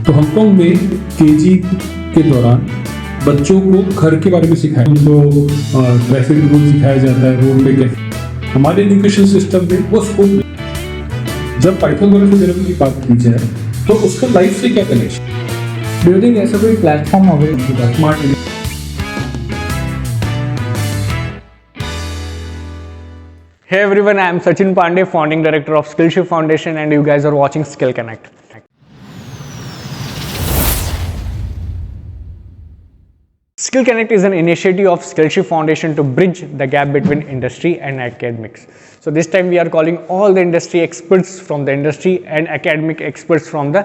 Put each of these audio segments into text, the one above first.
तो हांगकांग में केजी के दौरान बच्चों को घर के बारे में सिखाया, उनको ट्रैफिक रूल सिखाया जाता है, रोड पे कैसे। हमारे एजुकेशन सिस्टम में वो स्कोप नहीं। जब पाइथागोरस थ्योरम की बात की जाए तो उसका लाइफ से क्या कनेक्शन? डू यू थिंक ऐसा कोई प्लेटफॉर्म होगा smart Hey everyone, I am Sachin Pandey, founding director of Skillshare Foundation, and you guys are watching Skill Connect. Skill Connect is an initiative of Skillshare Foundation to bridge the gap between industry and academics. So this time we are calling all the industry experts from the industry and academic experts from the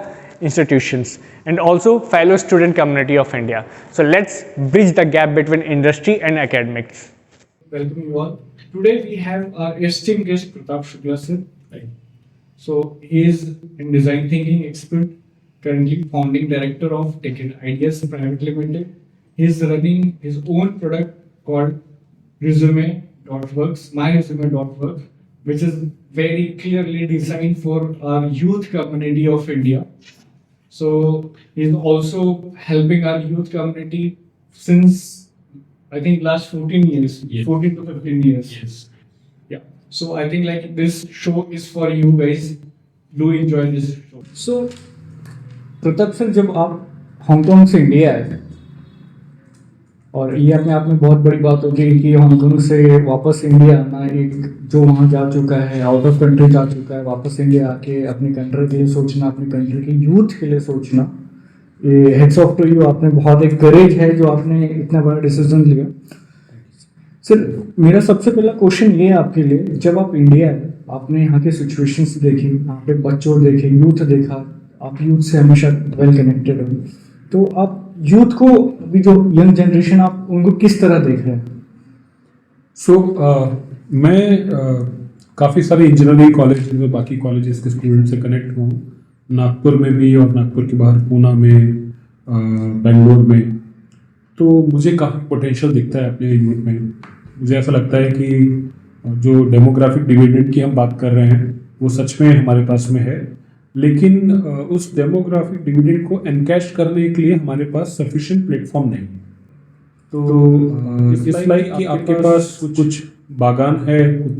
institutions and also fellow student community of India. So let's bridge the gap between industry and academics. Welcome you all. Today we have our esteemed guest Pratap Shukla sir. So he is a design thinking expert, currently founding director of Tech Ideas Private Limited. He is running his own product called Resume.works, myresume.works, which is very clearly designed for our youth community of India. So he is also helping our youth community since I think last 14 years, Yes. 14 to 15 years. Yes. Yeah. So I think like this show is for you guys. Do enjoy this show. So Pratap sir, जब आप Hong Kong से India आए थे, और ये अपने आप में बहुत बड़ी बात होगी कि हांगकांग से वापस इंडिया आना, एक जो वहाँ जा चुका है, आउट ऑफ कंट्री जा चुका है, वापस इंडिया आके अपनी कंट्री के लिए सोचना, अपनी कंट्री के यूथ के लिए सोचना, ये हेड्स ऑफ टू यू। आपने बहुत एक करेज है जो आपने इतना बड़ा डिसीजन लिया। सर मेरा सबसे पहला क्वेश्चन ये है आपके लिए, जब आप इंडिया आए, आपने यहाँ के सिचुएशंस देखी, यहाँ पे बच्चों देखे, यूथ देखा, आप यूथ से हमेशा वेल कनेक्टेड हो, तो आप यूथ को, अभी जो यंग जनरेशन, आप उनको किस तरह देख रहे हैं? मैं काफ़ी सारे इंजीनियरिंग कॉलेज और बाकी कॉलेजेस के स्टूडेंट से कनेक्ट हुआ हूँ, नागपुर में भी और नागपुर के बाहर पूना में, बेंगलोर में। तो मुझे काफ़ी पोटेंशियल दिखता है अपने यूथ में। मुझे ऐसा लगता है कि जो डेमोग्राफिक डिविडेंड की हम बात कर रहे हैं वो सच में हमारे पास में है, लेकिन उस डेमोग्राफिक डिविडेंड को एनकैश करने के लिए हमारे पास सफिशिएंट प्लेटफॉर्म नहीं। तो इस लाइक कि आपके पास कुछ बागान है, कुछ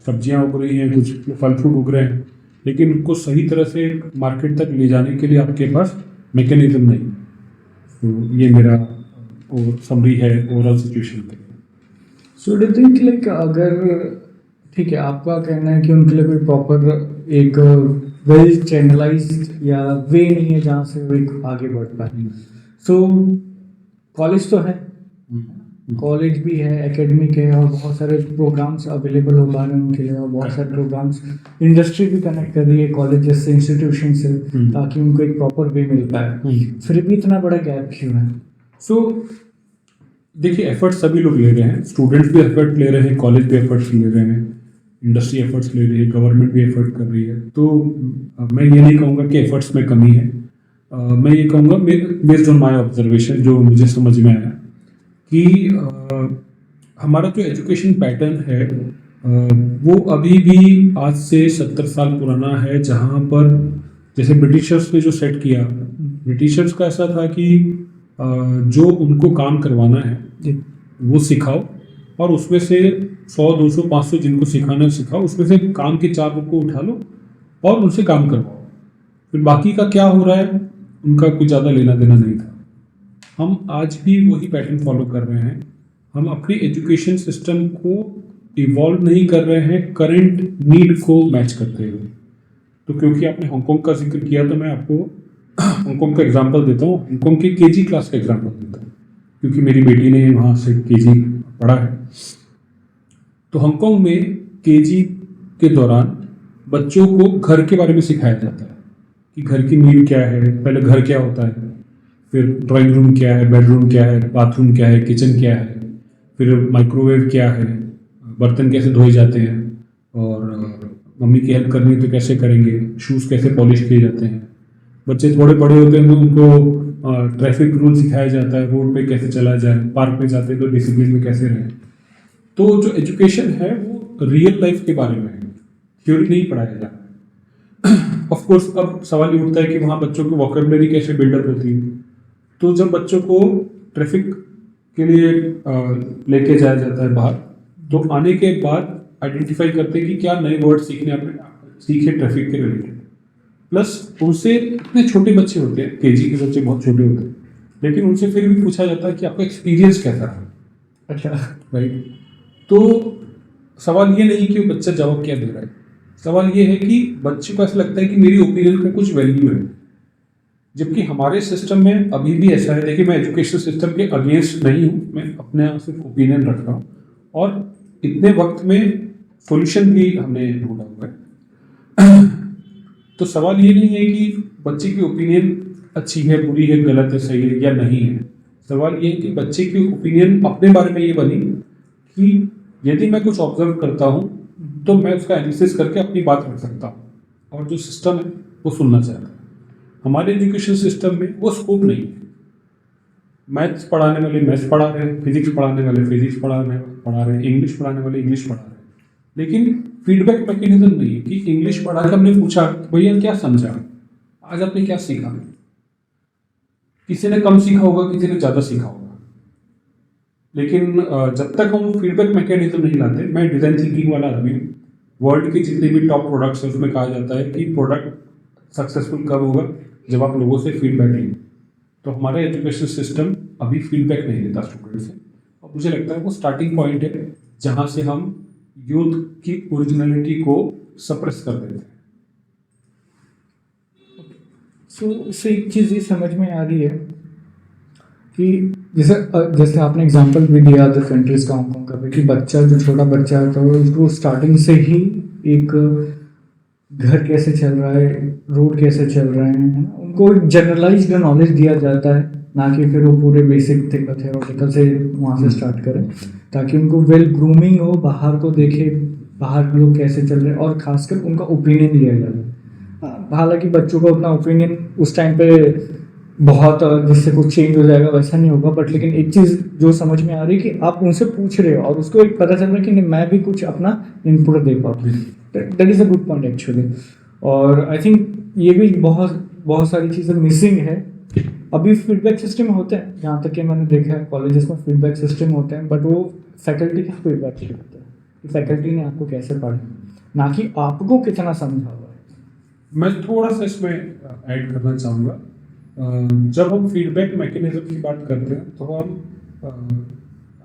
सब्जियां उग रही हैं, कुछ फल फ्रूट उग रहे हैं, लेकिन उनको सही तरह से मार्केट तक ले जाने के लिए आपके पास मैकेनिज्म नहीं। तो ये मेरा समरी है ओवरऑल सिचुएशन पे। सो डू थिंक लाइक, अगर ठीक है आपका कहना है कि उनके लिए कोई प्रॉपर एक वेल चैनलाइज्ड या वे नहीं है जहाँ से वो एक आगे बढ़ पाए। सो कॉलेज तो है, कॉलेज भी है, एकेडमिक है, और बहुत सारे प्रोग्राम्स अवेलेबल हो पा रहे हैं उनके लिए, और बहुत सारे प्रोग्राम्स इंडस्ट्री भी कनेक्ट कर रही है कॉलेजेस से, इंस्टीट्यूशन से, ताकि उनको एक प्रॉपर वे मिल पाए। फिर भी इतना बड़ा गैप क्यों है? सो देखिए, एफर्ट्स सभी लोग ले रहे हैं, स्टूडेंट्स भी एफर्ट ले रहे हैं, कॉलेज भी एफर्ट्स ले रहे हैं, इंडस्ट्री एफर्ट्स ले रही है, गवर्नमेंट भी एफर्ट कर रही है। तो मैं ये नहीं कहूँगा कि एफर्ट्स में कमी है। मैं ये कहूँगा, बेस्ड ऑन माई ऑब्जर्वेशन, जो मुझे समझ में आया कि हमारा जो एजुकेशन पैटर्न है वो अभी भी आज से 70 साल पुराना है, जहाँ पर जैसे ब्रिटिशर्स ने जो सेट किया, ब्रिटिशर्स का ऐसा था कि जो उनको काम करवाना है वो सिखाओ, और उसमें से 100, 200, 500 जिनको सिखाना है सिखाओ, उसमें से काम के 4 लोग को उठा लो और उनसे काम करवाओ। फिर बाकी का क्या हो रहा है उनका कुछ ज़्यादा लेना देना नहीं था। हम आज भी वही पैटर्न फॉलो कर रहे हैं। हम अपनी एजुकेशन सिस्टम को इवॉल्व नहीं कर रहे हैं करंट नीड को मैच करते हुए। तो क्योंकि आपने हांगकांग का जिक्र किया, तो मैं आपको हांगकांग का एग्जांपल देता हूँ, हांगकांग के केजी क्लास का एग्जांपल देता हूँ, क्योंकि मेरी बेटी ने वहाँ से केजी पढ़ा है। तो हांगकांग में केजी के दौरान बच्चों को घर के बारे में सिखाया जाता है कि घर की नीड क्या है, पहले घर क्या होता है, फिर ड्राइंग रूम क्या है, बेडरूम क्या है, बाथरूम क्या है, किचन क्या है, फिर माइक्रोवेव क्या है, बर्तन कैसे धोए जाते हैं, और मम्मी की हेल्प करनी है तो कैसे करेंगे, शूज़ कैसे पॉलिश किए जाते हैं। बच्चे थोड़े बड़े होते हैं तो उनको ट्रैफिक रूल सिखाया जाता है, रोड पे कैसे चला जाए, पार्क में जाते हैं तो डिसिप्लिन में कैसे रहें। तो जो एजुकेशन है वो रियल लाइफ के बारे में है, थ्योरी नहीं पढ़ाया जाता। ऑफ कोर्स अब सवाल ये उठता है कि वहाँ बच्चों की वोकेबलरी कैसे बिल्डअप होती है। तो जब बच्चों को ट्रैफिक के लिए लेके जाया जाता है बाहर, तो आने के बाद आइडेंटिफाई करते हैं कि क्या नए वर्ड सीखने आपने सीखे ट्रैफिक के रिलेटेड। प्लस उनसे इतने छोटे बच्चे होते हैं, केजी के बच्चे बहुत छोटे होते हैं, लेकिन उनसे फिर भी पूछा जाता है कि आपका एक्सपीरियंस कैसा रहा, अच्छा, राइट। तो सवाल ये नहीं कि वो बच्चा जवाब क्या दे रहा है, सवाल ये है कि बच्चे को ऐसा लगता है कि मेरी ओपिनियन का कुछ वैल्यू है। जबकि हमारे सिस्टम में अभी भी ऐसा है। देखिए, मैं एजुकेशन सिस्टम के अगेंस्ट नहीं हूँ, मैं अपने यहाँ सिर्फ ओपिनियन रख रहा हूँ, और इतने वक्त में सॉल्यूशन भी हमने ढूंढा हुआ है। तो सवाल ये नहीं है कि बच्चे की ओपिनियन अच्छी है, बुरी है, गलत है, सही है या नहीं है। सवाल ये है कि बच्चे की ओपिनियन अपने बारे में ये बनी कि यदि मैं कुछ ऑब्जर्व करता हूँ तो मैं उसका एनालिसिस करके अपनी बात रख सकता हूँ, और जो सिस्टम है वो सुनना चाहता है। हमारे एजुकेशन सिस्टम में वो स्कोप नहीं है। मैथ्स पढ़ाने वाले मैथ्स पढ़ा रहे हैं, फिजिक्स पढ़ाने वाले फिजिक्स पढ़ा रहे हैं, इंग्लिश पढ़ाने वाले इंग्लिश पढ़ा रहे हैं, लेकिन फीडबैक मैकेनिज्म नहीं है कि इंग्लिश पढ़ा के हमने पूछा भैया क्या समझा, आज आपने क्या सीखा। किसी ने कम सीखा होगा, किसी ने ज़्यादा सीखा होगा, लेकिन जब तक हम फीडबैक मैकेनिज्म नहीं लाते, मैं डिज़ाइन थिंकिंग वाला आदमी हूँ। वर्ल्ड के जितने भी टॉप प्रोडक्ट्स हैं उसमें कहा जाता है कि प्रोडक्ट सक्सेसफुल कब होगा, जब आप लोगों से फीडबैक लेंगे। तो हमारा एजुकेशन सिस्टम अभी फीडबैक नहीं देता स्टूडेंट से, और मुझे लगता है वो स्टार्टिंग पॉइंट है जहाँ से हम यूथ की ओरिजिनलिटी को सप्रेस कर देते हैं। सो इससे एक चीज़ ये समझ में आ रही है कि जैसे जैसे आपने एग्जांपल भी दिया अदर कंट्रीज का, हांगकॉन्ग का भी, कि बच्चा जो छोटा बच्चा है तो उसको स्टार्टिंग से ही एक घर कैसे चल रहा है, रोड कैसे चल रहे हैं, है ना, उनको जनरलाइज्ड नॉलेज दिया जाता है, ना कि फिर वो पूरे बेसिक थियोरेटिकल से वहाँ से स्टार्ट करें, ताकि उनको वेल ग्रूमिंग हो, बाहर को देखे, बाहर लोग कैसे चल रहे हैं, और खासकर उनका ओपिनियन लिया जाए। हालांकि बच्चों को अपना ओपिनियन उस टाइम पे बहुत जिससे कुछ चेंज हो जाएगा वैसा नहीं होगा, बट लेकिन एक चीज़ जो समझ में आ रही है कि आप उनसे पूछ रहे हो और उसको एक पता चल रहा है कि नहीं, मैं भी कुछ अपना इनपुट दे पाऊँ। That is a good point actually. और आई थिंक ये भी बहुत सारी चीज़ें मिसिंग है। अभी फीडबैक सिस्टम होते हैं, जहाँ तक कि मैंने देखा है कॉलेजेस में फीडबैक सिस्टम होते हैं, बट वो फैकल्टी का फीडबैक होता है कि फैकल्टी ने आपको कैसे पढ़ा, ना कि आपको कितना समझा हुआ है। मैं थोड़ा सा इसमें ऐड करना चाहूँगा। जब हम फीडबैक मैकेनिज्म की बात करते हैं तो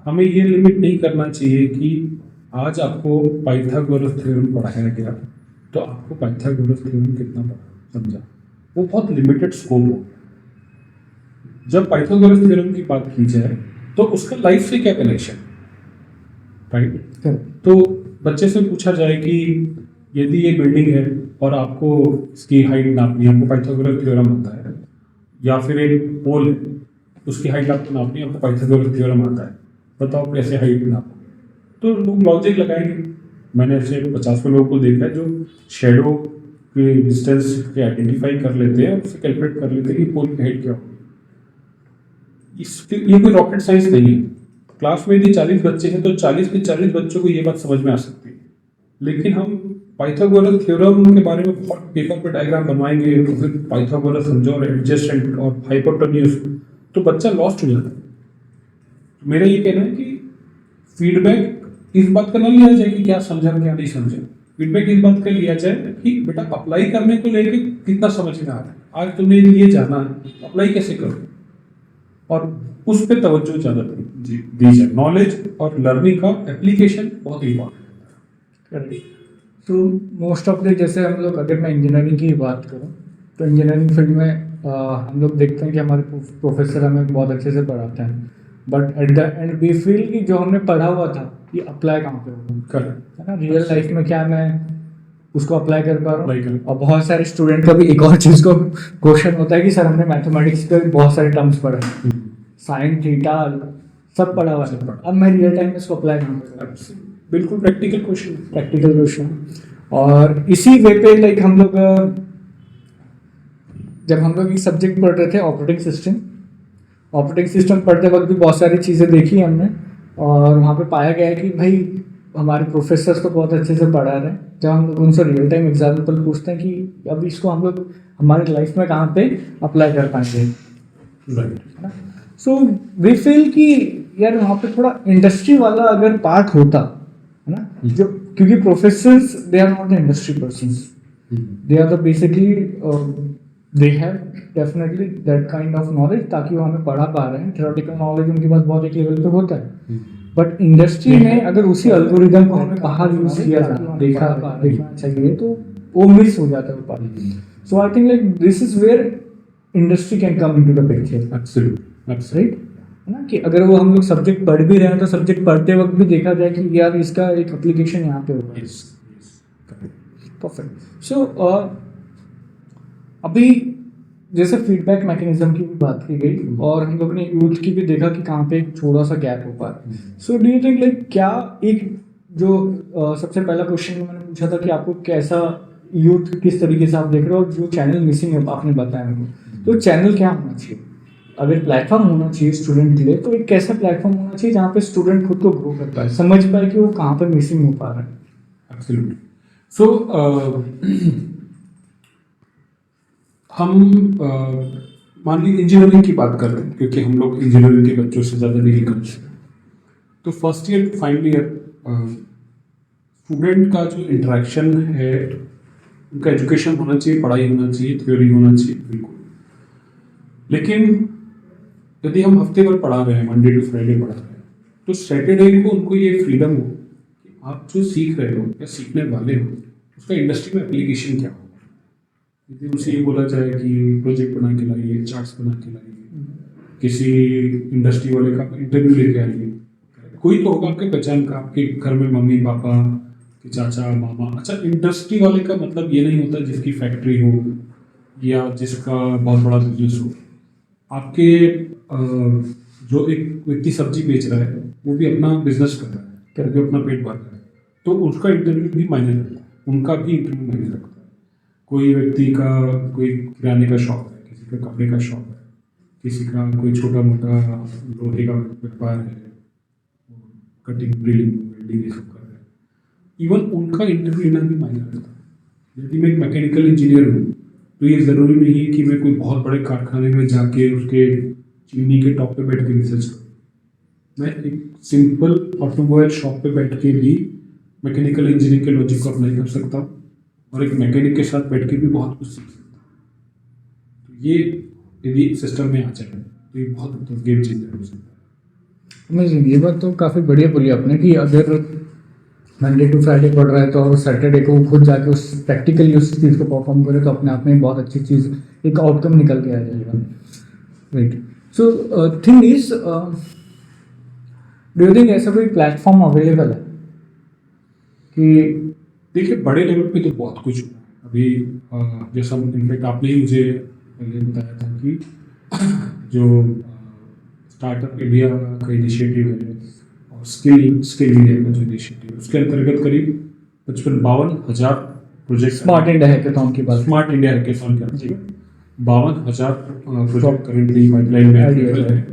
हमें ये लिमिट नहीं करना चाहिए कि आज आपको पाइथागोरस थ्योरम पढ़ाया गया तो आपको पाइथागोरस थ्योरम कितना समझा, वो बहुत लिमिटेड स्कोप हो। जब पाइथागोरस थ्योरम की बात की जाए तो उसका लाइफ से क्या कनेक्शन, राइट। तो बच्चे से पूछा जाए कि यदि ये बिल्डिंग है और आपको इसकी हाइट नापनी है, आपको पाइथागोरस थ्योरम आता है, या फिर एक पोल है उसकी हाइट आपको नापनी है, आपको पाइथागोरस थ्योरम आता है, बताओ कैसे हाइट नापो। तो लोग लॉजिक लगाएंगे। मैंने ऐसे 50 लोगों को देखा है जो शेडो के डिस्टेंस के आइडेंटिफाई कर लेते हैं और उससे कैलकुलेट कर लेते हैं कि पोल की हाइट क्या होगी। ये कोई रॉकेट साइंस नहीं है। क्लास में यदि 40 बच्चे हैं तो 40 के 40 बच्चों को ये बात समझ में आ सकती है, लेकिन हम पाइथागोरस थ्योरम के बारे में बहुत पेपर पे डायग्राम बनवाएंगे तो फिर पाइथागोरस समझो और एडजेसेंट और हाइपोटेन्यूज, तो बच्चा लॉस्ट हो जाता है। मेरा ये कहना है कि फीडबैक इस बात का ना लिया जाए कि क्या समझा क्या नहीं समझा, फीडबैक इस बात का लिया जाए कि बेटा अप्लाई करने को लेके कितना समझ में आ रहा है, आज तुमने ये जाना है अप्लाई कैसे करो, और उस पर तवज्जो ज़्यादा दी जाए। नॉलेज और लर्निंग का एप्लीकेशन बहुत इंपॉर्टेंट है। तो मोस्ट ऑफ द, जैसे हम लोग, अगर मैं इंजीनियरिंग की बात करूँ तो इंजीनियरिंग फील्ड में हम लोग देखते हैं कि हमारे प्रोफेसर हमें बहुत अच्छे से पढ़ाते हैं, but at the end we feel कि जो हमने पढ़ा हुआ था ये अप्लाई कहाँ पे होगा, है ना, रियल लाइफ में क्या मैं उसको अप्लाई कर पा रहा हूँ। और बहुत सारे स्टूडेंट का भी एक और चीज़ को क्वेश्चन होता है कि सर हमने मैथमेटिक्स के बहुत सारे टर्म्स पढ़े, साइन थीटा सब पढ़ा हुआ है, अब मैं रियल टाइम में इसको अप्लाई कहाँ पे, बिल्कुल प्रैक्टिकल क्वेश्चन। और इसी वे पे लाइक हम लोग जब हम लोग एक सब्जेक्ट पढ़ रहे थे ऑपरेटिंग सिस्टम पढ़ते वक्त भी बहुत सारी चीज़ें देखी हमने, और वहाँ पे पाया गया है कि भाई हमारे प्रोफेसर्स तो बहुत अच्छे से पढ़ा रहे हैं, जब हम लोग उनसे रियल टाइम एग्जाम्पल पूछते हैं कि अब इसको हम लोग हमारे लाइफ में कहाँ पे अप्लाई कर पाएंगे, राइट। है ना। सो वी फील कि यार वहाँ पे थोड़ा इंडस्ट्री वाला अगर पार्ट होता, है ना, जो क्योंकि professors they are not the industry persons, they are the basically they have definitely that kind of knowledge ताकि वो हमें पढ़ा पा रहे हैं, theoretical knowledge उनके पास बहुत एक लेवल पे होता है, बट इंडस्ट्री में अगर उसी अल्गोरिदम को हमें बाहर यूज किया जाए देखना चाहिए तो वो मिस हो जाता है वो part. So I think like this is where industry can come into the picture, absolutely, right, है ना, कि अगर वो हम लोग सब्जेक्ट पढ़ भी रहे हैं तो सब्जेक्ट पढ़ते वक्त भी देखा जाए कि यार इसका एक एप्लीकेशन यहाँ पे होगा। परफेक्ट। सो अभी जैसे फीडबैक मैकेनिज्म की भी बात की गई और हम लोग ने यूथ की भी देखा कि कहाँ पे एक छोटा सा गैप हो पा रहा है। सो डू यू थिंक लाइक क्या एक जो सबसे पहला क्वेश्चन मैंने पूछा था कि आपको कैसा यूथ किस तरीके से आप देख रहे हो, जो चैनल मिसिंग है आपने बताया मेरे को, तो चैनल क्या होना चाहिए? अगर प्लेटफॉर्म होना चाहिए स्टूडेंट के लिए तो एक कैसा प्लेटफॉर्म होना चाहिए जहाँ पे स्टूडेंट खुद को ग्रो कर पाए, समझ पाए कि वो कहाँ पे मिसिंग हो पा रहा है? एब्सोल्युटली। सो हम मान लीजिए इंजीनियरिंग की बात कर रहे हैं, क्योंकि हम लोग इंजीनियरिंग के बच्चों से ज़्यादा डील करते हैं, तो first year to final year student का जो इंटरेक्शन है, उनका एजुकेशन होना चाहिए, पढ़ाई होना चाहिए, थ्योरी होना चाहिए, बिल्कुल। लेकिन यदि हम हफ्ते भर पढ़ा रहे हैं, मंडे टू फ्राइडे पढ़ा रहे हैं, तो सैटरडे को उनको ये फ्रीडम हो कि आप जो सीख रहे हो या सीखने वाले हो उसका इंडस्ट्री में एप्लीकेशन क्या हो। यदि उनसे ये बोला जाए कि प्रोजेक्ट बना के लाइए, चार्ट्स बना के लाइए, किसी इंडस्ट्री वाले का इंटरव्यू लेके आइए, कोई तो होगा आपके पहचान का, आपके घर में मम्मी पापा के चाचा मामा। अच्छा, इंडस्ट्री वाले का मतलब ये नहीं होता जिसकी फैक्ट्री हो या जिसका बहुत बड़ा बिजनेस हो। आपके जो एक व्यक्ति सब्जी बेच रहा है वो भी अपना बिजनेस कर रहा है, करके अपना पेट भर रहा है, तो उसका इंटरव्यू भी मायने रखता है, उनका भी इंटरव्यू मायने रखता है। कोई व्यक्ति का कोई किराने का शॉप है, किसी का कपड़े का शॉप है, किसी का कोई छोटा मोटा लोहे का व्यापार है, कटिंग ड्रिलिंग वेल्डिंग ये सब कर रहे हैं, इवन उनका इंटरव्यू लेना भी मायने रखता है। यदि मैं एक मैकेनिकल इंजीनियर हूँ तो ये ज़रूरी नहीं है कि मैं कोई बहुत बड़े कारखाने में जाके उसके चिमनी के टॉप पे बैठ के रिसर्च करूँ। मैं एक सिंपल ऑटोमोबाइल शॉप पे बैठ के भी मैकेनिकल इंजीनियरिंग के लॉजिक को अप्लाई कर सकता हूँ और एक मैकेनिक के साथ बैठ के भी बहुत कुछ सीख सकता हूँ। तो ये यदि सिस्टम में आ जाए तो ये बहुत गेम चेंजर हो सकता है। अमेजिंग, ये बात तो काफ़ी बढ़िया बोली आपने कि अगर मंडे टू फ्राइडे पढ़ रहा है तो और सैटरडे को खुद जाके उस प्रैक्टिकली उस चीज़ को परफॉर्म करे तो अपने आप में बहुत अच्छी चीज़ एक आउटकम निकल के आ जाएगा, right. So thing is, do you think ऐसा कोई प्लेटफॉर्म अवेलेबल है कि देखिए बड़े लेवल पे तो बहुत कुछ हुआ है। अभी जैसा इनफैक्ट आपने ही मुझे पहले बताया था कि जो स्टार्टअप इंडिया का इनिशिएटिव है और स्किल इंडिया का जो इनिशिएटिव है उसके अंतर्गत करीब 52,000 प्रोजेक्ट स्मार्ट इंडिया हैकेथॉन की बात, स्मार्ट इंडिया हैकेथॉन के अंतर्गत 52,000 प्रोजेक्ट करेंटली पाइपलाइन में अवेलेबल है।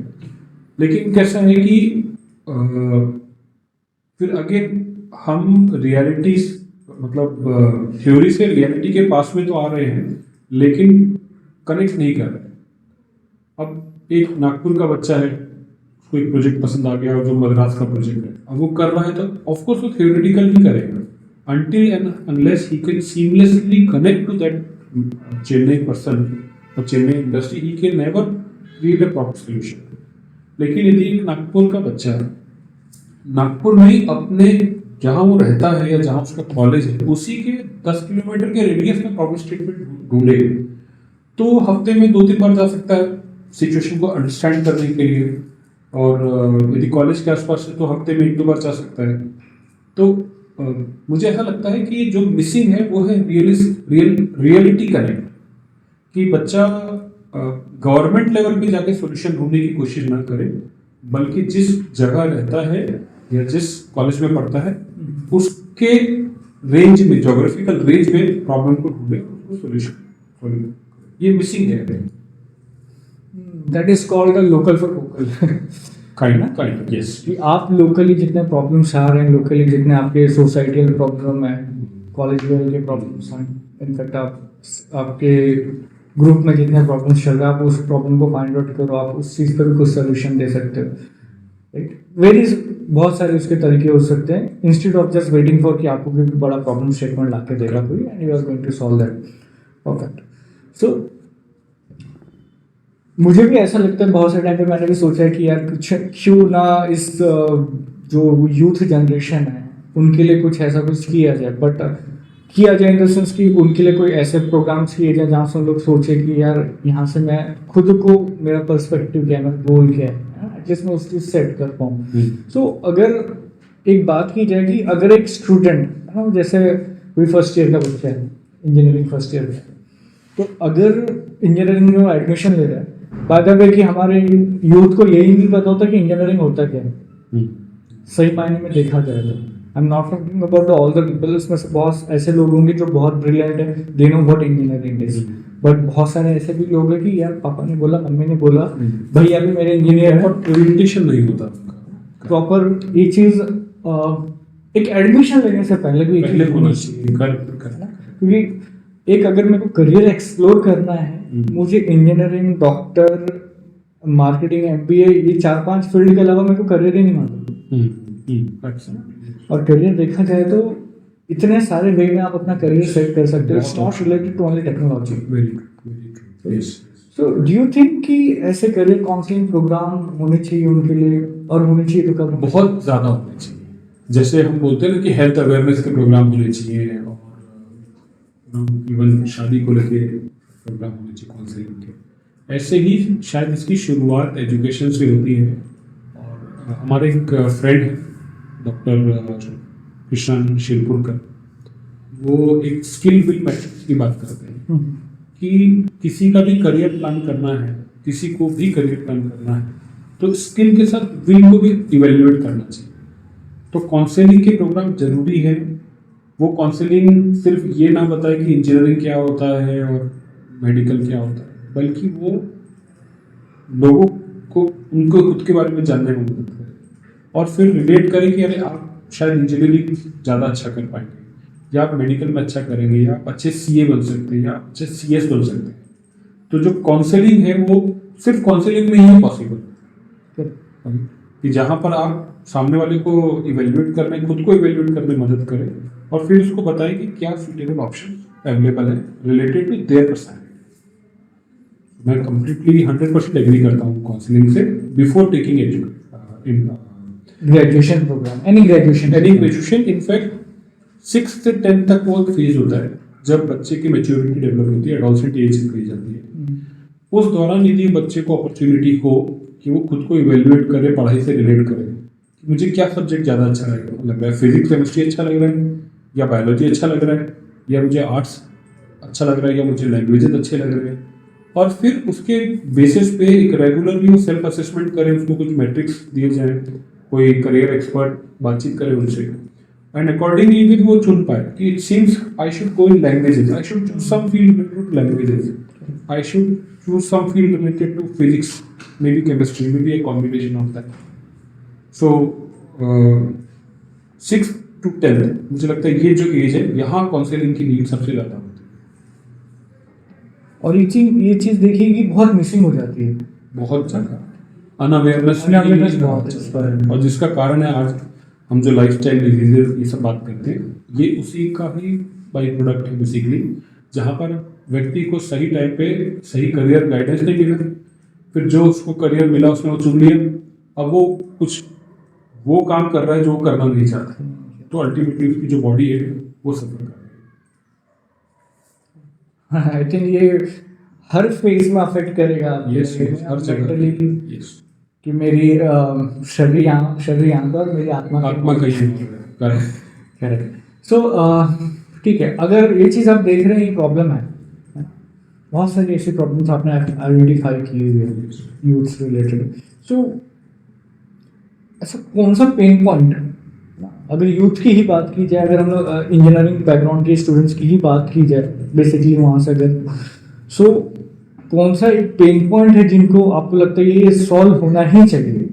लेकिन कैसा है कि फिर अगेन हम रियलिटी मतलब थ्योरी से रियलिटी के पास में तो आ रहे हैं लेकिन कनेक्ट नहीं कर रहे। अब एक नागपुर का बच्चा है, उसको एक प्रोजेक्ट पसंद आ गया और जो मद्रास का प्रोजेक्ट है, अब वो कर रहा है तो ऑफकोर्स वो थ्योरेटिकल ही करेगा until and unless he can seamlessly connect to that Chennai person or Chennai industry, he can never create a proper solution. लेकिन यदि एक नागपुर का बच्चा है, नागपुर में ही अपने जहाँ वो रहता है या जहाँ उसका कॉलेज है उसी के 10 किलोमीटर के रेडियस में प्रॉपर स्टेटमेंट ढूंढे तो हफ्ते में 2-3 बार जा सकता है सिचुएशन को अंडरस्टैंड करने के लिए, और यदि कॉलेज के आसपास है तो हफ्ते में 1-2 बार जा सकता है। तो मुझे ऐसा लगता है कि जो मिसिंग है वो है रियलिटी कनेक्ट, कि बच्चा गवर्नमेंट लेवल पे जाके सॉल्यूशन ढूंढने की कोशिश ना करे, बल्कि जिस जगह रहता है या जिस कॉलेज में पढ़ता है उसके रेंज में, ज्योग्राफिकल रेंज में प्रॉब्लम को ढूंढे, उसको सॉल्यूशन। ये मिसिंग है। That is called local for vocal kind yes. कि आप लोकली जितने प्रॉब्लम्स आ रहे हैं, लोकली जितने आपके सोसाइटल प्रॉब्लम है कॉलेज लेवल के प्रॉब्लम्स हैं, इनफैक्ट आपके ग्रुप में जितने प्रॉब्लम्स चल रहे हैं आप उस प्रॉब्लम को फाइंड आउट करो, आप उस चीज़ पर भी कुछ सोल्यूशन दे सकते हो, राइट। वेरीज बहुत सारे उसके तरीके हो सकते हैं, instead of just waiting for कि आपको कोई बड़ा प्रॉब्लम स्टेटमेंट ला के देगा कोई and you are going to solve that. Perfect. So मुझे भी ऐसा लगता है, बहुत सारे टाइम पे मैंने भी सोचा है कि यार कुछ क्यों ना इस जो यूथ जनरेशन है उनके लिए कुछ ऐसा कुछ किया जाए, बट किया जाए इन द सेंस कि उनके लिए कोई ऐसे प्रोग्राम्स किए जाए जहाँ से उन लोग सोचे कि यार यहाँ से मैं खुद को, मेरा पर्सपेक्टिव क्या है, मेरा गोल क्या है, एटलीस्ट मैं उस चीज़ सेट कर पाऊँ। सो अगर एक बात की जाए कि अगर एक स्टूडेंट है ना, जैसे कोई फर्स्ट ईयर का बच्चा है, इंजीनियरिंग फर्स्ट ईयर में, तो अगर इंजीनियरिंग में एडमिशन ले रहा है, बाय द वे कि हमारे यूथ को यही नहीं पता होता कि इंजीनियरिंग होता क्या है सही मायने में देखा जाए तो। I am not talking about all the people, इसमें से बहुत ऐसे लोग होंगे जो बहुत ब्रिलियंट है, they know what engineering is, but बहुत सारे ऐसे भी लोग हैं कि यार पापा ने बोला, मम्मी ने बोला, भैया भी मेरे इंजीनियर है, और ओरिएंटेशन नहीं होता प्रॉपर ये चीज़ एक एडमिशन लेने से पहले भी पहले होना चाहिए। क्योंकि एक अगर मेरे को करियर एक्सप्लोर करना है, मुझे इंजीनियरिंग, डॉक्टर, मार्केटिंग, एमबीए, ये 4-5 फील्ड के अलावा मेरे को करियर ही नहीं मालूम। और करियर देखा जाए तो इतने सारे वे में आप अपना करियर सेट कर सकते हो, it's not related to only technology. Very so do you think कि ऐसे करियर काउंसलिंग प्रोग्राम होने चाहिए उनके लिए, और होने चाहिए तो कब? बहुत ज़्यादा होने चाहिए। जैसे हम बोलते हैं ना कि हेल्थ अवेयरनेस के प्रोग्राम होने चाहिए, और इवन शादी को लेके प्रोग्राम होने चाहिए काउंसलिंग के। ऐसे ही शायद इसकी शुरुआत एजुकेशन से होती है। और हमारे एक फ्रेंड है डॉक्टर कृष्ण शिरपुरकर, वो एक स्किल बिल मैट्रिक्स की बात करते हैं कि किसी का भी करियर प्लान करना है, किसी को भी करियर प्लान करना है, तो स्किल के साथ विल को भी इवेल्युएट करना चाहिए। तो काउंसलिंग के प्रोग्राम जरूरी है। वो काउंसलिंग सिर्फ ये ना बताए कि इंजीनियरिंग क्या होता है और मेडिकल क्या होता है, बल्कि वो लोगों को उनको खुद के बारे में जानने में मदद करे, और फिर रिलेट करें कि अरे आप शायद इंजीनियरिंग ज़्यादा अच्छा कर पाएंगे, या आप मेडिकल में अच्छा करेंगे, या आप अच्छे सीए बन सकते हैं, या अच्छे सीएस बन सकते हैं। तो जो काउंसलिंग है वो सिर्फ काउंसलिंग में ही पॉसिबल है कि जहाँ पर आप सामने वाले को इवेल्युएट करने, खुद को इवेल्युएट करने में मदद करें, और फिर उसको बताएं कि क्या सूटेबल ऑप्शन अवेलेबल है रिलेटेड टू देयर पर्सनैलिटी। मैं कंप्लीटली 100% एग्री करता हूँ काउंसलिंग से before taking in graduation program, any graduation. In fact 6th से 10th तक वो फेज होता है जब बच्चे की मैच्योरिटी डेवलप होती है, एडोलसेंट एज कही जाती है। उस दौरान यदि बच्चे को अपॉर्चुनिटी हो कि वो खुद को इवेल्युएट करे, पढ़ाई से रिलेट करे, मुझे क्या सब्जेक्ट ज़्यादा अच्छा लगेगा, मतलब फिजिक्स केमिस्ट्री अच्छा लग रहा है, या बायोलॉजी अच्छा लग रहा है, या मुझे आर्ट्स अच्छा लग रहा है, या मुझे लैंग्वेजेस अच्छे लग रहे हैं, और फिर उसके बेसिस पे एक रेगुलरली वो सेल्फ असेसमेंट करें, उसको कुछ मैट्रिक्स दिए जाएँ, कोई करियर एक्सपर्ट बातचीत करे उनसे, एंड अकॉर्डिंगली भी वो चुन पाए कि it seems I should go in languages, I should choose some field related to languages, I should choose some field related to physics, maybe chemistry, maybe a combination of that. So 6th to 10th मुझे लगता है ये जो as है, यहाँ counselling की need सबसे ज़्यादा होती है। और ये चीज़ देखिए कि बहुत मिसिंग हो जाती है, बहुत ज़्यादा अनअवेयरनेस बहुत है इस पर। और जिसका कारण है आज हम जो लाइफस्टाइल डिजीजेज ये सब बात करते हैं, ये उसी का ही बाई प्रोडक्ट है बेसिकली, जहाँ पर व्यक्ति को सही टाइम पे सही करियर गाइडेंस नहीं मिला, फिर जो उसको करियर मिला उसने वो चुन लिया, अब वो कुछ वो काम कर रहा है जो वो करना नहीं चाहता, तो अल्टीमेटली उसकी जो बॉडी है वो सफर कर रही है। आई थिंक ये हर फेज में अफेक्ट करेगा हर जगह कि मेरी शरीर यहाँ का और मेरी आत्मा का ही करेक्ट। सो ठीक है, अगर ये चीज़ आप देख रहे हैं ये प्रॉब्लम है, बहुत सारी ऐसी प्रॉब्लम्स आपने आइडेंटिफाई की हुई है यूथ से रिलेटेड। सो ऐसा कौन सा पेन पॉइंट, अगर यूथ की ही बात की जाए, अगर हम लोग इंजीनियरिंग बैकग्राउंड के स्टूडेंट्स की ही बात की जाए बेसिकली वहाँ से, अगर सो कौन सा एक पेन पॉइंट है जिनको आपको लगता है ये सॉल्व होना ही चाहिए,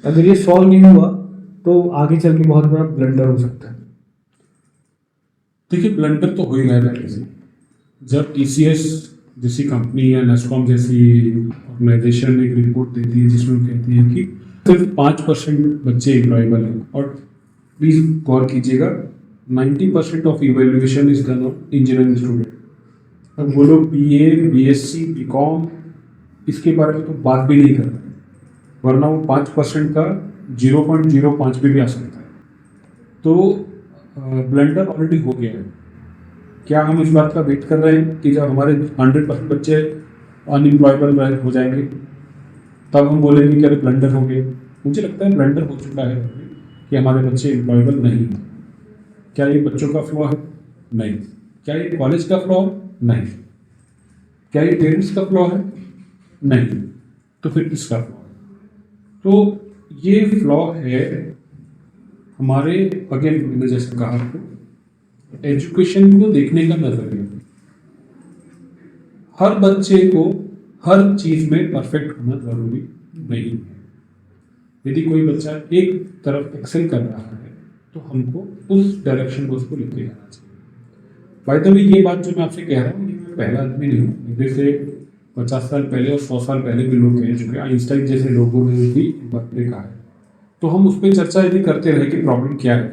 अगर ये सॉल्व नहीं हुआ तो आगे चल के बहुत बड़ा ब्लंडर हो सकता है? देखिए ब्लंडर तो हो ही रहा है पहले से। जब TCS जैसी कंपनी या नेस्कॉम जैसी ऑर्गेनाइजेशन एक रिपोर्ट देती है जिसमें वो कहती है कि सिर्फ 5% बच्चे एम्प्लॉयबल हैं, और प्लीज गौर कीजिएगा 90% of evaluation is done on engineering student. अब वो लोग BA BSc BCom इसके बारे में तो बात भी नहीं करते, वरना वो 5% का 0.05 भी आ सकता है। तो ब्लंडर ऑलरेडी हो गया है। क्या हम इस बात का वेट कर रहे हैं कि जब हमारे 100% बच्चे अनएम्प्लॉयबल हो जाएंगे तब हम बोलेंगे कि अरे ब्लंडर हो गए? मुझे लगता है ब्लंडर हो चुका है कि हमारे बच्चे एम्प्लॉयबल नहीं हैं। क्या ये बच्चों का फ्लॉ है? नहीं। क्या ये कॉलेज का फ्लॉ है? नहीं। क्या ये पेरेंट्स का फ्लॉ है? नहीं। तो फिर किसका फ्लॉ है? तो ये फ्लॉ है हमारे, अगेन मैंने जैसे कहा आपको, एजुकेशन को देखने का नजरिया। हर बच्चे को हर चीज में परफेक्ट होना जरूरी नहीं है। यदि कोई बच्चा एक तरफ एक्सेल कर रहा है तो हमको उस डायरेक्शन को उसको लेके जाना चाहिए। बाय द वे ये बात जो मैं आपसे कह रहा हूँ, ये मैं पहला आदमी नहीं हूँ। मेरे से 50 साल पहले और 100 साल पहले भी लोग कह चुके हैं, आइंस्टाइन जैसे लोगों ने भी बात पे कहा है। तो हम उस पर चर्चा यदि करते रहे कि प्रॉब्लम क्या है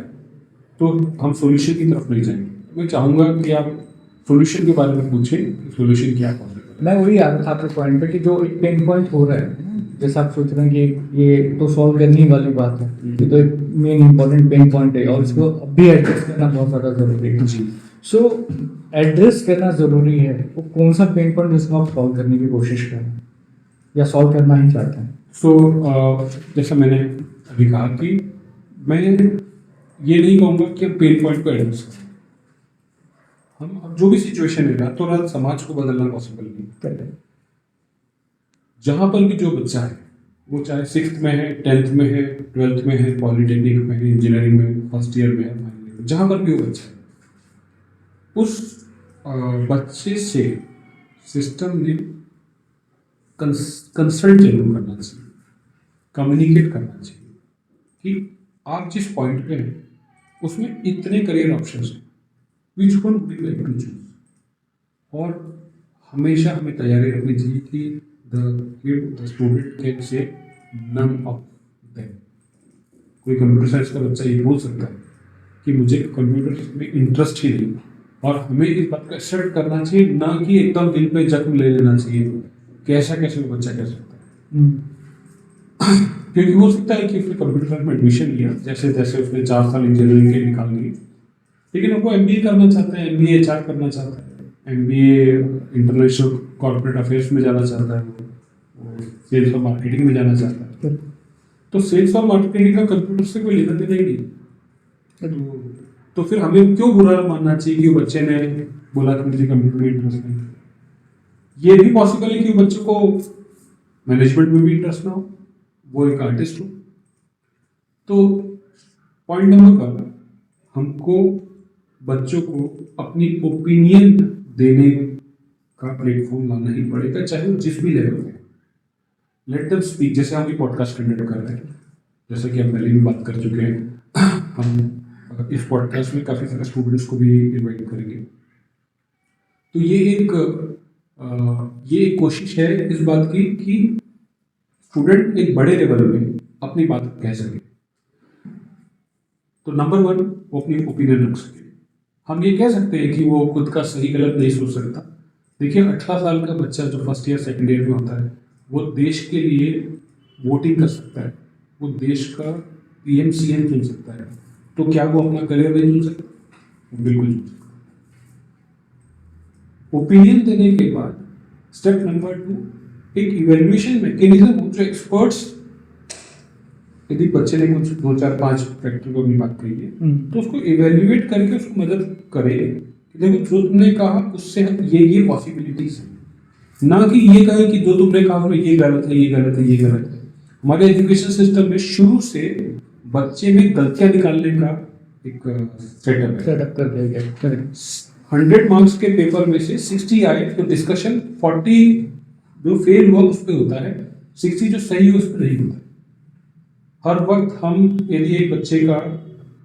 तो हम सॉल्यूशन की तरफ नहीं जाएंगे। मैं चाहूँगा कि आप सॉल्यूशन के बारे में पूछें, सॉल्यूशन क्या पॉसिबल। मैं वही आ रहा था आपके पॉइंट पे कि जो एक पेन पॉइंट हो रहा है, जैसे आप सोच रहे हैं कि ये तो सॉल्व करने ही वाली बात है, ये तो एक मेन इंपॉर्टेंट पेन पॉइंट है और इसको अभी एड्रेस करना बहुत ज़्यादा जरूरी है। जी। सो एड्रेस करना जरूरी है। वो कौन सा पेन पॉइंट जिसको आप सॉल्व करने की कोशिश कर रहे हैं या सॉल्व करना ही चाहते हैं? जैसा मैंने अभी कहा कि मैं ये नहीं कहूँगा कि हम पेन पॉइंट को एड्रेस करें। हम अब जो भी सिचुएशन है रातों रात समाज को बदलना पॉसिबल नहीं। जहाँ पर भी जो बच्चा है, वो चाहे 6th में है, 10th में है, 12th में है, पॉलिटेक्निक में है, इंजीनियरिंग में, फर्स्ट ईयर में है, फाइनल ईयर में, जहाँ पर भी वो बच्चा है, उस बच्चे से सिस्टम ने कंसल्ट जरूर करना चाहिए, कम्युनिकेट करना चाहिए कि आप जिस पॉइंट पे हैं उसमें इतने करियर ऑप्शंस हैं, which one would you like to choose. और हमेशा हमें तैयारी रखनी चाहिए कि the student can say none of them. कोई कंप्यूटर साइंस का बच्चा ये बोल सकता है कि मुझे कंप्यूटर में इंटरेस्ट ही नहीं, और हमें इस बात को एक्सेप्ट करना चाहिए, ना कि एकदम दिल पे जख्म ले लेना चाहिए कि ऐसा कैसे वो बच्चा कह सकता है। क्योंकि हो सकता है कि उसने कंप्यूटर साइंस में एडमिशन लिया, जैसे जैसे उसने 4 साल इंजीनियरिंग के निकाल लिए, लेकिन अब वो MBA करना चाहता है, MBA HR करना चाहता है, MBA इंटरनेशनल कॉर्पोरेट अफेयर्स में जाना चाहता है, वो सेल्स और मार्केटिंग में जाना चाहता है। तो सेल्स और मार्केटिंग का कंप्यूटर से कोई लेना देना ही नहीं। तो फिर हमें क्यों बुरा मानना चाहिए कि वो बच्चे ने बोला कि मुझे कंप्यूटर में इंटरेस्ट नहीं। ये भी पॉसिबल है कि वो बच्चे को मैनेजमेंट में भी इंटरेस्ट ना हो, वो एक आर्टिस्ट हो। तो पॉइंट नंबर 1, हमको बच्चों को अपनी ओपिनियन देने का प्लेटफॉर्म लाना ही पड़ेगा, चाहे वो जिस भी लेवल में। Let them speak. जैसे हम ये पॉडकास्ट कंडक्ट कर रहे हैं, जैसे कि हम पहले भी बात कर चुके हैं, हम इस पॉडकास्ट में काफ़ी सारे स्टूडेंट्स को भी इन्वाइट करेंगे। तो ये एक कोशिश है इस बात की कि स्टूडेंट एक बड़े लेवल में अपनी बात कह सके। तो नंबर 1, वो अपनी ओपिनियन रख सके। हम ये कह सकते हैं कि वो खुद का सही गलत नहीं सोच सकता। देखिए 18 साल का बच्चा जो फर्स्ट ईयर सेकेंड ईयर में होता है, वो देश के लिए वोटिंग कर सकता है, वो देश का PM CM चुन सकता है। तो क्या वो अपना करियर नहीं चुन सकता? वो बिल्कुल चुन सकता। ओपिनियन देने के बाद स्टेप नंबर 2, एक इवेल्युएशन मैकेनिज्म हो जो एक्सपर्ट्स, यदि बच्चे ने कुछ 2 4 5 फैक्टर को अपनी बात कही है तो उसको इवेल्युएट करके उसको मदद करे कि देखो जो तुमने कहा उससे ये पॉसिबिलिटीज है, ना कि ये कहे कि जो तुमने कहा उसमें ये गलत है, ये गलत है, ये गलत है। हमारे एजुकेशन सिस्टम में शुरू से बच्चे में गलतियां निकालने का एक सेटअप कर दिया गया। 100 मार्क्स के पेपर में से 60 आए तो डिस्कशन 40 जो फेल हुआ उस पर होता है, 60 जो सही है उस पर नहीं होता है। हर वक्त हम यदि एक बच्चे का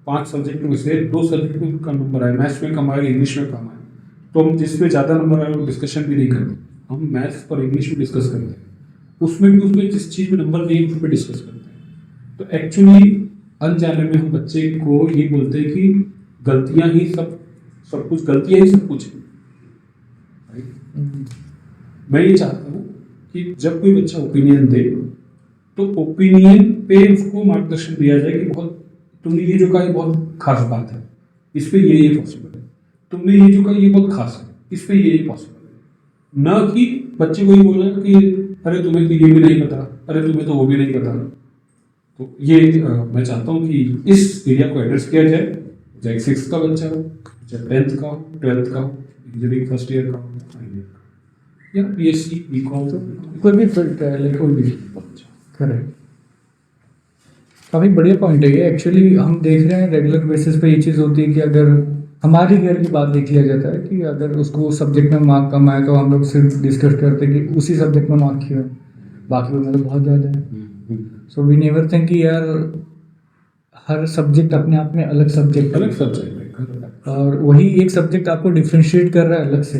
5 सब्जेक्ट में से 2 सब्जेक्ट में का नंबर आए, मैथ्स में कम आए, इंग्लिश में कम आए, तो हम जिसमें ज़्यादा नंबर आए वो डिस्कशन भी नहीं करते, हम मैथ्स और इंग्लिश में डिस्कस करते हैं। उसमें जिस चीज़ में नंबर नहीं है उस पर डिस्कस करते हैं। तो एक्चुअली अनजाने में हम बच्चे को ये बोलते हैं कि गलतियाँ ही सब कुछ, गलतियाँ ही सब कुछ है। मैं ये चाहता हूँ कि जब कोई बच्चा ओपिनियन दे तो ओपिनियन पे उसको मार्गदर्शन दिया जाए कि बहुत तुमने ये जो कहा ये बहुत खास बात है, इस पे ये पॉसिबल है, तुमने ये जो कहा ये बहुत खास है, इस पे ये पॉसिबल है। ना कि बच्चे को ये बोला कि अरे तुम्हें तो ये भी नहीं पता, अरे तुम्हें तो वो भी नहीं पता। तो ये मैं चाहता हूँ कि इस एरिया को एड्रेस किया जाए, चाहे 6th का बच्चा हो, चाहे 10th का हो, 12th का हो, इंजीनियरिंग फर्स्ट ईयर का हो, फाइनल का, या BSc BCom, कोई भी फील्ड है, लाइक कोई भी। बच्चा। करेक्ट, काफ़ी बढ़िया पॉइंट है ये। एक्चुअली हम देख रहे हैं रेगुलर बेसिस पे ये चीज़ होती है कि अगर हमारे घर की बात देख लिया जाता है कि अगर उसको सब्जेक्ट में मार्क कम आए तो हम लोग सिर्फ डिस्कस करते हैं कि उसी सब्जेक्ट में मार्क क्यों है, बाकी में तो बहुत ज़्यादा है। सो वी नेवर थिंक कि यार हर सब्जेक्ट अपने आप में अलग सब्जेक्ट अलग सब्जेक्ट है, और वही एक सब्जेक्ट आपको डिफ्रेंशिएट कर रहा है अलग से,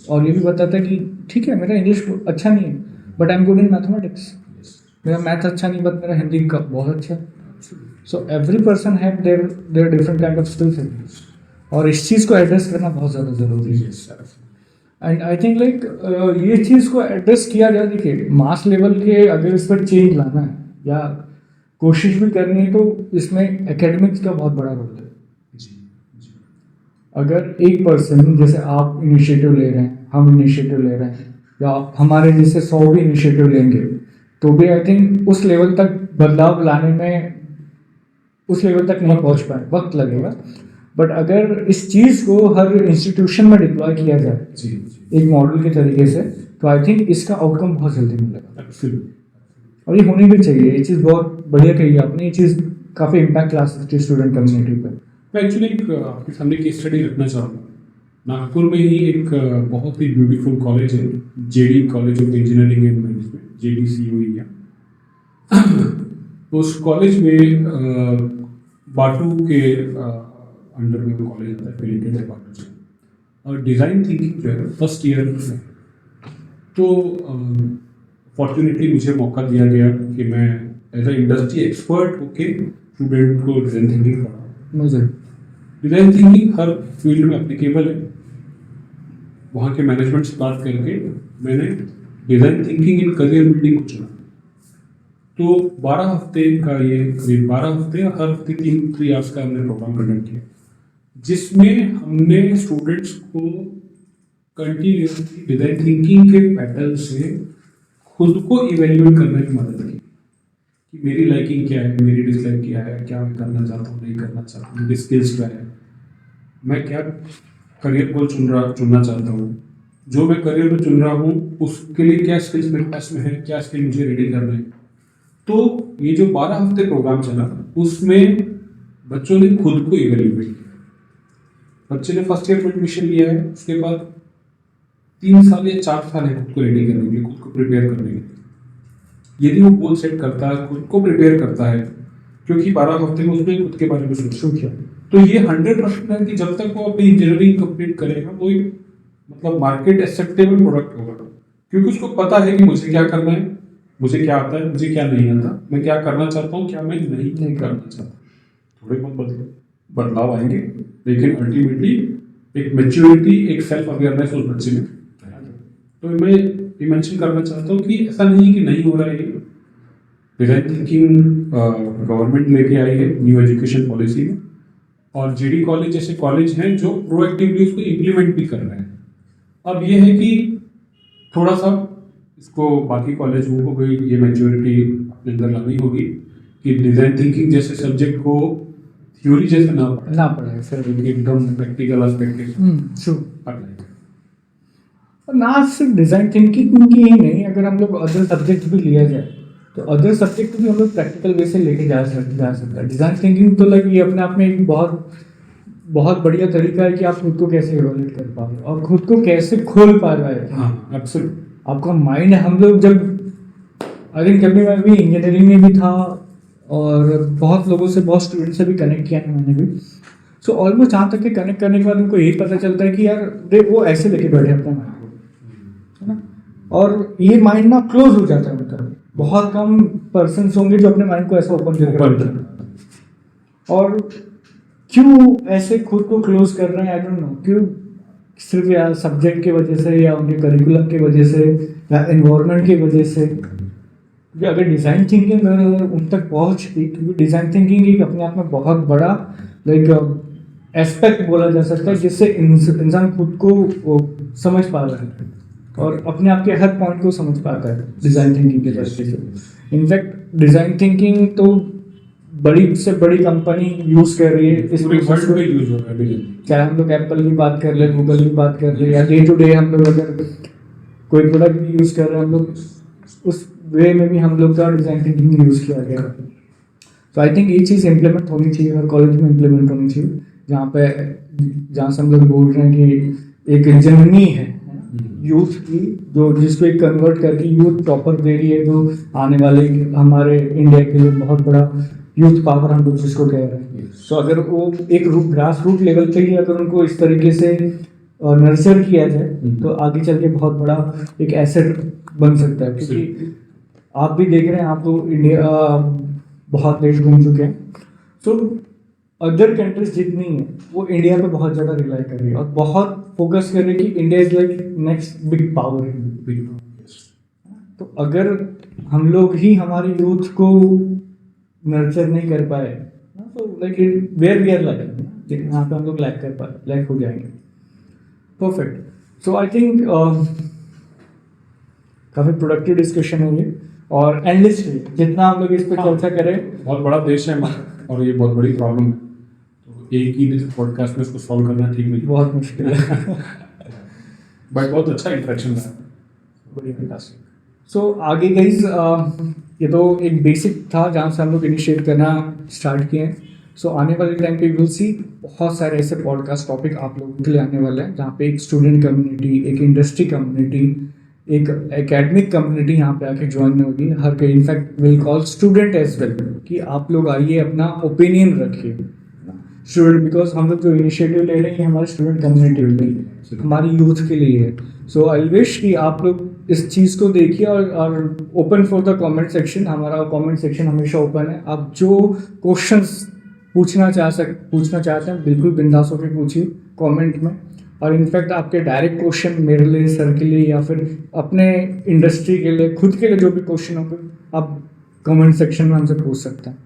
और ये भी बताता है कि ठीक है मेरा इंग्लिश अच्छा नहीं है but I am good in mathematics, मेरा मैथ अच्छा नहीं बट मेरा हिंदी का बहुत अच्छा है। So every person have their different kind of skills, और इस चीज़ को एड्रेस करना बहुत ज़्यादा ज़रूरी है। एंड आई थिंक लाइक ये चीज़ को एड्रेस किया जाए। देखिए मास लेवल के अगर इस पर चेंज लाना है या कोशिश भी करनी है तो इसमें एकेडमिक्स का बहुत बड़ा रोल है। अगर एक पर्सन जैसे आप इनिशिएटिव ले रहे हैं, हम इनिशिएटिव ले रहे हैं, या हमारे जैसे 100 भी इनिशिएटिव लेंगे तो भी आई थिंक उस लेवल तक बदलाव लाने में उस लेवल तक नहीं पहुंच पाए, वक्त लगेगा। बट अगर इस चीज़ को हर इंस्टीट्यूशन में डिप्लॉय किया जाए एक मॉडल के तरीके से तो आई थिंक इसका आउटकम बहुत जल्दी मिलेगा, और ये होनी भी चाहिए। ये चीज़ बहुत बढ़िया कही आपने, ये चीज़ काफ़ी इम्पैक्ट ला सकती है स्टूडेंट कम्युनिटी पर। मैं एक्चुअली आपके सामने केस स्टडी रखना चाहूँगा। नागपुर में ही एक बहुत ही ब्यूटीफुल कॉलेज है, JD college of engineering and management, JDCOE है। उस कॉलेज में बाटू के अंडर में कॉलेज आता है, एफिलिएटेड है बाटू से, और डिज़ाइन थिंकिंग जो है फर्स्ट ईयर में। तो फॉर्चुनेटली मुझे मौका दिया गया कि मैं एज ए इंडस्ट्री एक्सपर्ट होके स्टूडेंट को डिज़ाइन थिंकिंग पढ़ाऊँ। मुझे डिज़ाइन थिंकिंग हर फील्ड में एप्लीकेबल है। वहाँ के मैनेजमेंट से बात करके मैंने design thinking in career building को चुना। तो 12 हफ्ते का ये करीब 12 हफ्ते, हर हफ्ते 3 आवर्स का हमने प्रोग्राम कंडक्ट किया, जिसमें हमने स्टूडेंट्स को कंटिन्यूसली डिज़ाइन थिंकिंग के पैटर्न से खुद को इवेल्युएट करने की मदद की कि मेरी लाइकिंग क्या है, मेरी डिसलाइक क्या है, क्या मैं करना चाहता हूँ, नहीं करना चाहता हूँ, मेरी स्किल्स क्या है, मैं क्या करियर गोल चुनना चाहता हूँ, जो मैं करियर में चुन रहा हूँ उसके लिए क्या स्किल्स मेरे पास में है, क्या स्किल मुझे रेडी करना है। तो ये जो 12 हफ्ते प्रोग्राम चला उसमें बच्चों ने खुद को इवेल्युएट किया। बच्चे ने फर्स्ट ईयर में एडमिशन लिया है, उसके बाद 3 साल या 4 साल है खुद को रेडी करने के लिए, खुद को प्रिपेयर करने के लिए। यदि वो गोल सेट करता है, खुद को प्रिपेयर करता है, क्योंकि 12 हफ्ते में उसने खुद के बारे में सोचा, तो ये 100% है कि जब तक वो अपनी इंजीनियरिंग कंप्लीट करेगा वो मतलब मार्केट एक्सेप्टेबल प्रोडक्ट होगा, क्योंकि उसको पता है कि मुझे क्या करना है, मुझे क्या आता है, मुझे क्या नहीं आता, मैं क्या करना चाहता हूँ, क्या मैं नहीं करना चाहता। थोड़े बहुत बदलाव आएंगे, लेकिन अल्टीमेटली एक मैच्योरिटी, एक सेल्फ अवेयरनेस उस बच्चे में। तो मैं ये मेंशन करना चाहता हूँ कि ऐसा नहीं कि नहीं हो रहा है। डिज़ाइन थिंकिंग गवर्नमेंट लेके आई है न्यू एजुकेशन पॉलिसी में, और JD कॉलेज जैसे कॉलेज हैं जो प्रोएक्टिवली उसको इम्प्लीमेंट भी कर रहे हैं। अब ये है कि थोड़ा सा इसको बाकी कॉलेजों को भी ये मैच्योरिटी अपने अंदर लानी होगी कि डिज़ाइन थिंकिंग जैसे सब्जेक्ट को थ्योरी जैसे ना पढ़ाए सर, एकदम प्रैक्टिकल एस्पेक्ट के पढ़ाए। और ना सिर्फ डिज़ाइन थिंकिंग की ही नहीं, अगर हम लोग अदर सब्जेक्ट भी लिया जाए तो अदर सब्जेक्ट भी हम लोग प्रैक्टिकल वे से लेके जा सकता है। डिज़ाइन थिंकिंग तो लगे ये अपने आप में एक बहुत बढ़िया तरीका है कि आप खुद को कैसे इवोल्यूट कर पा रहे हो और खुद को कैसे खोल पा रहे हैं। हाँ एब्सोल्युटली। आपका माइंड, हम लोग जब आई थिंक कभी मैं भी इंजीनियरिंग में भी था, और बहुत लोगों से, बहुत स्टूडेंट से भी कनेक्ट किया है मैंने भी। सो ऑलमोस्ट जहाँ तक कि कनेक्ट करने के बाद उनको यही पता चलता है कि यार वो ऐसे लेके बैठे अपने माइंड को, है ना, और ये माइंड ना क्लोज हो जाता है उनका। बहुत कम पर्सन होंगे जो अपने माइंड को ऐसा ओपन करके Open बैठते हैं। और क्यों ऐसे खुद को क्लोज कर रहे हैं, आई डोंट नो क्यों। सिर्फ या सब्जेक्ट की वजह से, या उनके करिकुलम की वजह से, या एनवायरनमेंट की वजह से। क्योंकि अगर डिज़ाइन थिंकिंग उन तक पहुँचती, क्योंकि डिज़ाइन थिंकिंग एक अपने आप में बहुत बड़ा लाइक एस्पेक्ट बोला जा सकता है, जिससे इंसान खुद को वो समझ पा रहा है और अपने आप के हर पॉइंट को समझ पाता है डिज़ाइन थिंकिंग के तरीके से। इनफैक्ट डिज़ाइन थिंकिंग तो बड़ी से बड़ी कंपनी यूज़ कर रही है इस पूरे process वर्ल्ड को। में यूज हो रहा है अभी। चाहे हम लोग एप्पल की बात कर ले, गूगल की बात कर ले, या डे टू डे हम लोग अगर कोई प्रोडक्ट भी यूज़ कर रहे हैं हम लोग, उस वे में भी हम लोग का डिज़ाइन थिंकिंग यूज़ किया गया है। तो आई थिंक ये चीज़ इम्प्लीमेंट होनी चाहिए, हर कॉलेज में इम्प्लीमेंट होनी चाहिए, जहाँ से हम लोग बोल रहे हैं कि एक जर्नी है यूथ की, जो जिसको एक कन्वर्ट करके यूथ प्रॉपर दे रही है, जो आने वाले हमारे इंडिया के लिए बहुत बड़ा यूथ पावर हम लोग जिसको कह रहे हैं। तो अगर वो एक ग्रास रूट लेवल पे ही अगर उनको इस तरीके से नर्चर किया जाए तो आगे चल के बहुत बड़ा एक एसेट बन सकता है। क्योंकि आप भी देख रहे हैं, आप तो इंडिया बहुत देश घूम चुके हैं, तो अदर कंट्रीज जितनी है वो इंडिया पे बहुत ज़्यादा रिलाई कर रही है और बहुत फोकस कर रही है कि India is like next big power. तो अगर हम लोग ही हमारे यूथ को नर्चर नहीं कर पाए तो like where we are lacking, यहाँ पे हम लोग लैक हो जाएंगे। परफेक्ट। सो आई थिंक काफ़ी प्रोडक्टिव डिस्कशन है ये, और एंडलेस जितना हम लोग इस पर चर्चा करें। बहुत बड़ा देश है हमारा और ये बहुत बड़ी प्रॉब्लम है, तो एक ही पॉडकास्ट में इसको सॉल्व करना ठीक नहीं। बहुत मुश्किल है। बट बहुत अच्छा इंटरेक्शन है, बड़ी फैंटास्टिक। सो आगे गाइज, ये तो एक बेसिक था जहाँ से हम लोग इनिशिएट करना स्टार्ट किए हैं। सो आने वाले टाइम पे विल सी बहुत सारे ऐसे पॉडकास्ट टॉपिक आप लोगों के लिए आने वाले हैं, जहाँ पे एक स्टूडेंट कम्युनिटी, एक इंडस्ट्री कम्युनिटी, एक एकेडमिक कम्युनिटी यहाँ पे आके ज्वाइन होगी। हर कोई in fact will call student as well, कि आप लोग आइए अपना ओपिनियन रखिए स्टूडेंट, बिकॉज हम लोग जो इनिशिएटिव ले रहे हैं हमारे स्टूडेंट कम्युनिटी के लिए, हमारी यूथ के लिए है। सो आई विश कि आप लोग इस चीज़ को देखिए और open for the comment section. हमारा कमेंट सेक्शन हमेशा ओपन है। आप जो क्वेश्चंस पूछना चाहते हैं बिल्कुल बिंदास होकर पूछिए कमेंट में। और इनफैक्ट आपके डायरेक्ट क्वेश्चन मेरे लिए, सर के लिए, या फिर अपने इंडस्ट्री के लिए, खुद के लिए जो भी क्वेश्चन होंगे आप कमेंट सेक्शन में हमसे पूछ सकते हैं।